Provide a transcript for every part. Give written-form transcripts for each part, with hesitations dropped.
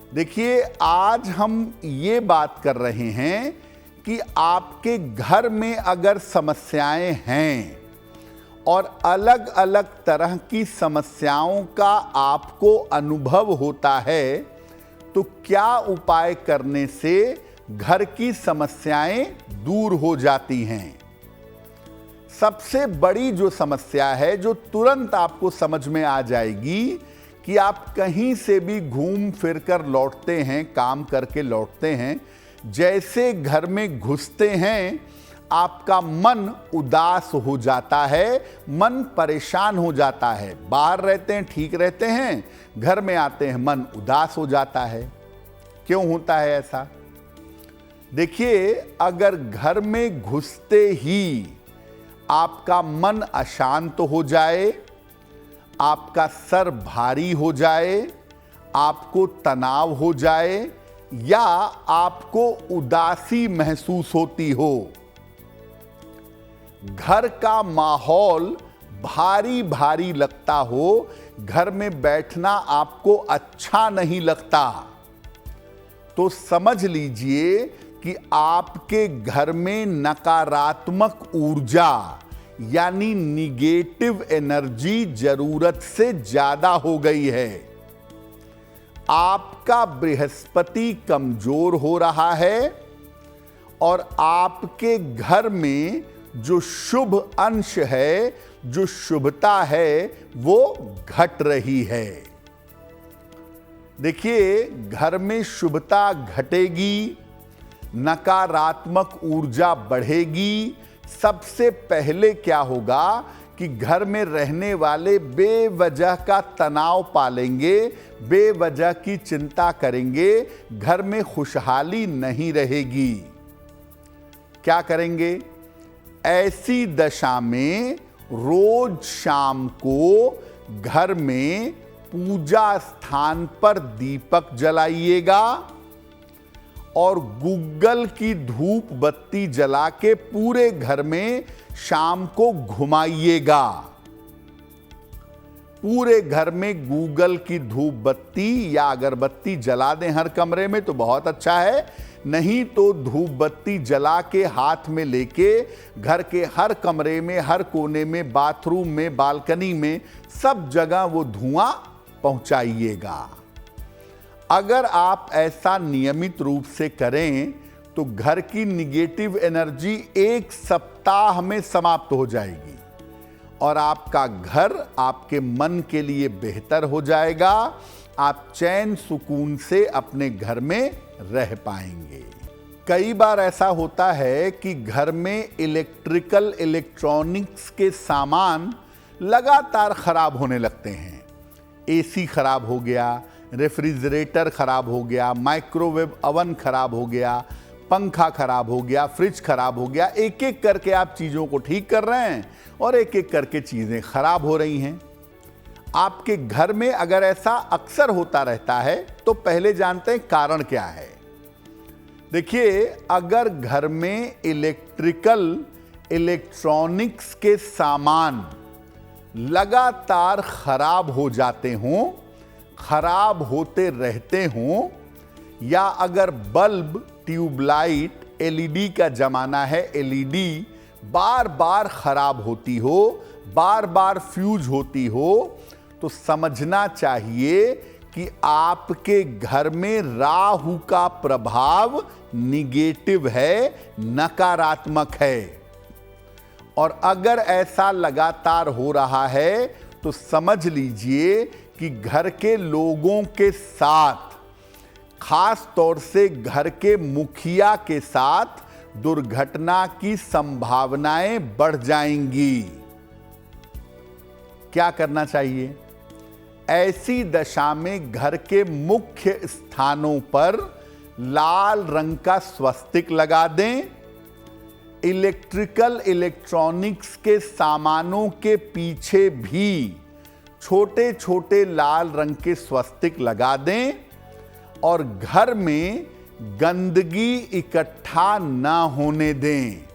देखिए, आज हम ये बात कर रहे हैं कि आपके घर में अगर समस्याएं हैं और अलग अलग तरह की समस्याओं का आपको अनुभव होता है, तो क्या उपाय करने से घर की समस्याएं दूर हो जाती हैं। सबसे बड़ी जो समस्या है, जो तुरंत आपको समझ में आ जाएगी कि आप कहीं से भी घूम फिर कर लौटते हैं, काम करके लौटते हैं, जैसे घर में घुसते हैं आपका मन उदास हो जाता है, मन परेशान हो जाता है। बाहर रहते हैं ठीक रहते हैं, घर में आते हैं मन उदास हो जाता है। क्यों होता है ऐसा? देखिए, अगर घर में घुसते ही आपका मन अशांत हो जाए, आपका सर भारी हो जाए, आपको तनाव हो जाए या आपको उदासी महसूस होती हो, घर का माहौल भारी भारी लगता हो, घर में बैठना आपको अच्छा नहीं लगता, तो समझ लीजिए कि आपके घर में नकारात्मक ऊर्जा यानी निगेटिव एनर्जी जरूरत से ज्यादा हो गई है। आपका बृहस्पति कमजोर हो रहा है और आपके घर में जो शुभ अंश है, जो शुभता है, वो घट रही है। देखिए, घर में शुभता घटेगी, नकारात्मक ऊर्जा बढ़ेगी। सबसे पहले क्या होगा कि घर में रहने वाले बेवजह का तनाव पालेंगे, बेवजह की चिंता करेंगे, घर में खुशहाली नहीं रहेगी। क्या करेंगे? ऐसी दशा में रोज शाम को घर में पूजा स्थान पर दीपक जलाइएगा और गुग्गल की धूप बत्ती जला के पूरे घर में शाम को घुमाइएगा। पूरे घर में गूगल की धूप बत्ती या अगरबत्ती जला दें हर कमरे में तो बहुत अच्छा है, नहीं तो धूप बत्ती जला के हाथ में लेके घर के हर कमरे में, हर कोने में, बाथरूम में, बालकनी में, सब जगह वो धुआं पहुंचाइएगा। अगर आप ऐसा नियमित रूप से करें तो घर की निगेटिव एनर्जी 1 सप्ताह में समाप्त हो जाएगी और आपका घर आपके मन के लिए बेहतर हो जाएगा। आप चैन सुकून से अपने घर में रह पाएंगे। कई बार ऐसा होता है कि घर में इलेक्ट्रॉनिक्स के सामान लगातार खराब होने लगते हैं। एसी खराब हो गया, रेफ्रिजरेटर खराब हो गया, माइक्रोवेव अवन खराब हो गया, पंखा खराब हो गया, फ्रिज खराब हो गया। एक एक करके आप चीज़ों को ठीक कर रहे हैं और एक एक करके चीज़ें खराब हो रही हैं। आपके घर में अगर ऐसा अक्सर होता रहता है तो पहले जानते हैं कारण क्या है। देखिए, अगर घर में इलेक्ट्रॉनिक्स के सामान लगातार खराब हो जाते हों, खराब होते रहते हों, या अगर बल्ब, ट्यूबलाइट, एलईडी का जमाना है, एलईडी बार बार खराब होती हो, बार बार फ्यूज होती हो, तो समझना चाहिए कि आपके घर में राहु का प्रभाव निगेटिव है, नकारात्मक है। और अगर ऐसा लगातार हो रहा है तो समझ लीजिए कि घर के लोगों के साथ, खास तौर से घर के मुखिया के साथ दुर्घटना की संभावनाएं बढ़ जाएंगी। क्या करना चाहिए? ऐसी दशा में घर के मुख्य स्थानों पर लाल रंग का स्वस्तिक लगा दें। इलेक्ट्रॉनिक्स के सामानों के पीछे भी छोटे छोटे लाल रंग के स्वस्तिक लगा दें और घर में गंदगी इकट्ठा ना होने दें,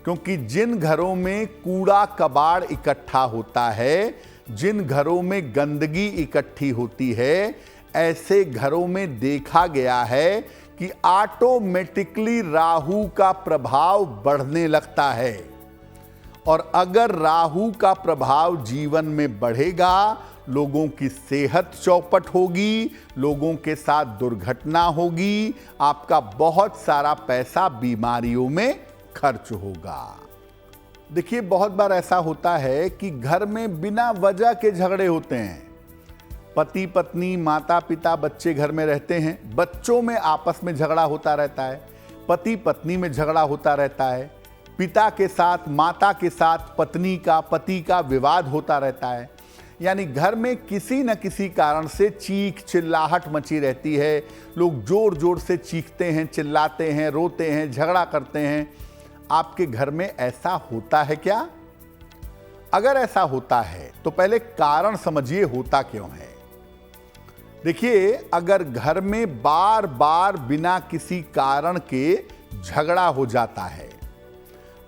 क्योंकि जिन घरों में कूड़ा कबाड़ इकट्ठा होता है, जिन घरों में गंदगी इकट्ठी होती है, ऐसे घरों में देखा गया है कि ऑटोमेटिकली राहु का प्रभाव बढ़ने लगता है। और अगर राहु का प्रभाव जीवन में बढ़ेगा, लोगों की सेहत चौपट होगी, लोगों के साथ दुर्घटना होगी, आपका बहुत सारा पैसा बीमारियों में खर्च होगा। देखिए, बहुत बार ऐसा होता है कि घर में बिना वजह के झगड़े होते हैं। पति पत्नी, माता पिता, बच्चे घर में रहते हैं, बच्चों में आपस में झगड़ा होता रहता है, पति पत्नी में झगड़ा होता रहता है, पिता के साथ, माता के साथ पति का विवाद होता रहता है। यानी घर में किसी न किसी कारण से चीख चिल्लाहट मची रहती है। लोग जोर जोर से चीखते हैं, चिल्लाते हैं, रोते हैं, झगड़ा करते हैं। आपके घर में ऐसा होता है क्या? अगर ऐसा होता है तो पहले कारण समझिए, होता क्यों है। देखिए, अगर घर में बार बार बिना किसी कारण के झगड़ा हो जाता है,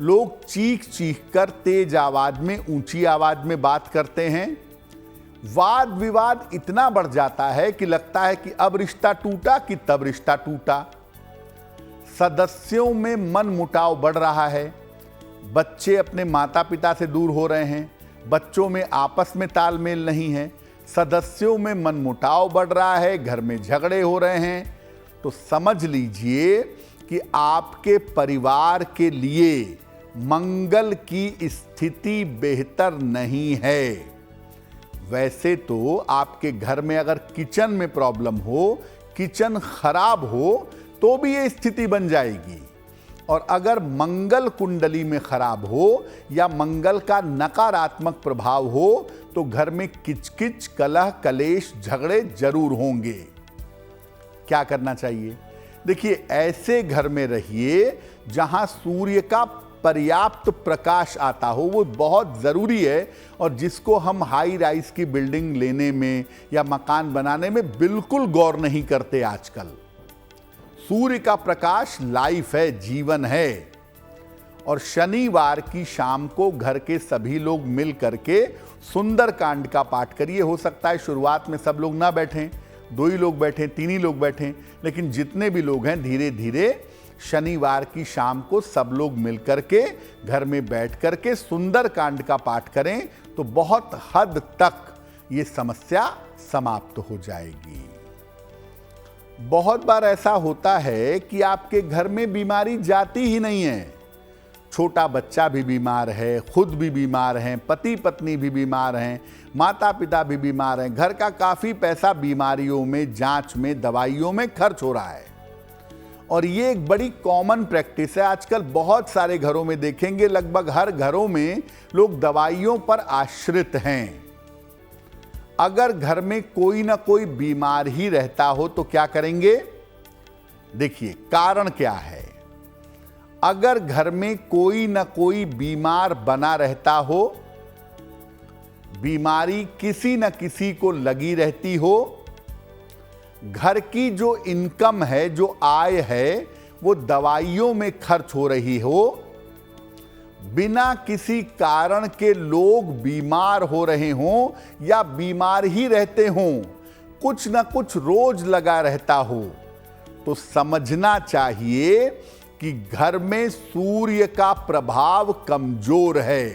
लोग चीख चीख कर तेज आवाज में, ऊंची आवाज में बात करते हैं, वाद विवाद इतना बढ़ जाता है कि लगता है कि अब रिश्ता टूटा कि तब रिश्ता टूटा। सदस्यों में मन मुटाव बढ़ रहा है, बच्चे अपने माता पिता से दूर हो रहे हैं, बच्चों में आपस में तालमेल नहीं है, सदस्यों में मन मुटाव बढ़ रहा है, घर में झगड़े हो रहे हैं, तो समझ लीजिए कि आपके परिवार के लिए मंगल की स्थिति बेहतर नहीं है। वैसे तो आपके घर में अगर किचन में प्रॉब्लम हो, किचन खराब हो, तो भी ये स्थिति बन जाएगी। और अगर मंगल कुंडली में खराब हो या मंगल का नकारात्मक प्रभाव हो, तो घर में किचकिच, कलह, कलेश, झगड़े जरूर होंगे। क्या करना चाहिए? देखिए, ऐसे घर में रहिए जहां सूर्य का पर्याप्त प्रकाश आता हो, वो बहुत ज़रूरी है। और जिसको हम हाई राइज की बिल्डिंग लेने में या मकान बनाने में बिल्कुल गौर नहीं करते आजकल। सूर्य का प्रकाश लाइफ है, जीवन है। और शनिवार की शाम को घर के सभी लोग मिल करके सुंदरकांड का पाठ करिए। हो सकता है शुरुआत में सब लोग ना बैठें, 2 ही लोग बैठें, 3 ही लोग बैठें, लेकिन जितने भी लोग हैं धीरे धीरे शनिवार की शाम को सब लोग मिलकर के घर में बैठ करके सुंदरकांड का पाठ करें, तो बहुत हद तक ये समस्या समाप्त हो जाएगी। बहुत बार ऐसा होता है कि आपके घर में बीमारी जाती ही नहीं है। छोटा बच्चा भी बीमार है, खुद भी बीमार हैं, पति पत्नी भी बीमार हैं, माता पिता भी बीमार हैं, घर का काफ़ी पैसा बीमारियों में, जांच में, दवाइयों में खर्च हो रहा है। और ये एक बड़ी कॉमन प्रैक्टिस है। आजकल बहुत सारे घरों में देखेंगे, लगभग हर घरों में लोग दवाइयों पर आश्रित हैं। अगर घर में कोई ना कोई बीमार ही रहता हो तो क्या करेंगे? देखिए, कारण क्या है। अगर घर में कोई ना कोई बीमार बना रहता हो, बीमारी किसी न किसी को लगी रहती हो, घर की जो इनकम है, जो आय है, वो दवाइयों में खर्च हो रही हो, बिना किसी कारण के लोग बीमार हो रहे हों या बीमार ही रहते हों, कुछ न कुछ रोज लगा रहता हो, तो समझना चाहिए कि घर में सूर्य का प्रभाव कमजोर है।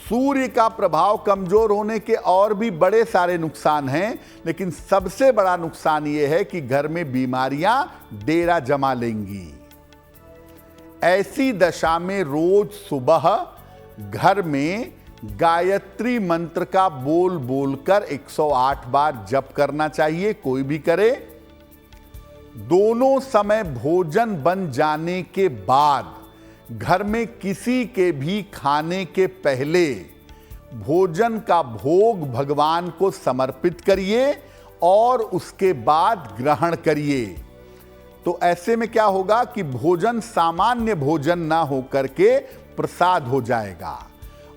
सूर्य का प्रभाव कमजोर होने के और भी बड़े सारे नुकसान हैं, लेकिन सबसे बड़ा नुकसान यह है कि घर में बीमारियां डेरा जमा लेंगी। ऐसी दशा में रोज सुबह घर में गायत्री मंत्र का बोल बोलकर 108 बार जप करना चाहिए, कोई भी करे। दोनों समय भोजन बन जाने के बाद घर में किसी के भी खाने के पहले भोजन का भोग भगवान को समर्पित करिए और उसके बाद ग्रहण करिए। तो ऐसे में क्या होगा कि भोजन सामान्य भोजन ना होकर के प्रसाद हो जाएगा।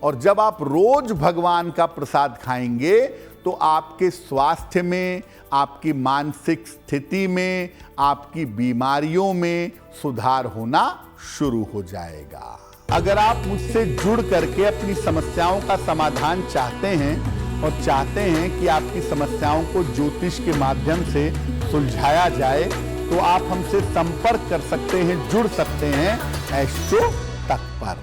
और जब आप रोज भगवान का प्रसाद खाएंगे तो आपके स्वास्थ्य में, आपकी मानसिक स्थिति में, आपकी बीमारियों में सुधार होना शुरू हो जाएगा। अगर आप मुझसे जुड़ करके अपनी समस्याओं का समाधान चाहते हैं और चाहते हैं कि आपकी समस्याओं को ज्योतिष के माध्यम से सुलझाया जाए, तो आप हमसे संपर्क कर सकते हैं, जुड़ सकते हैं एस्ट्रो तक पर।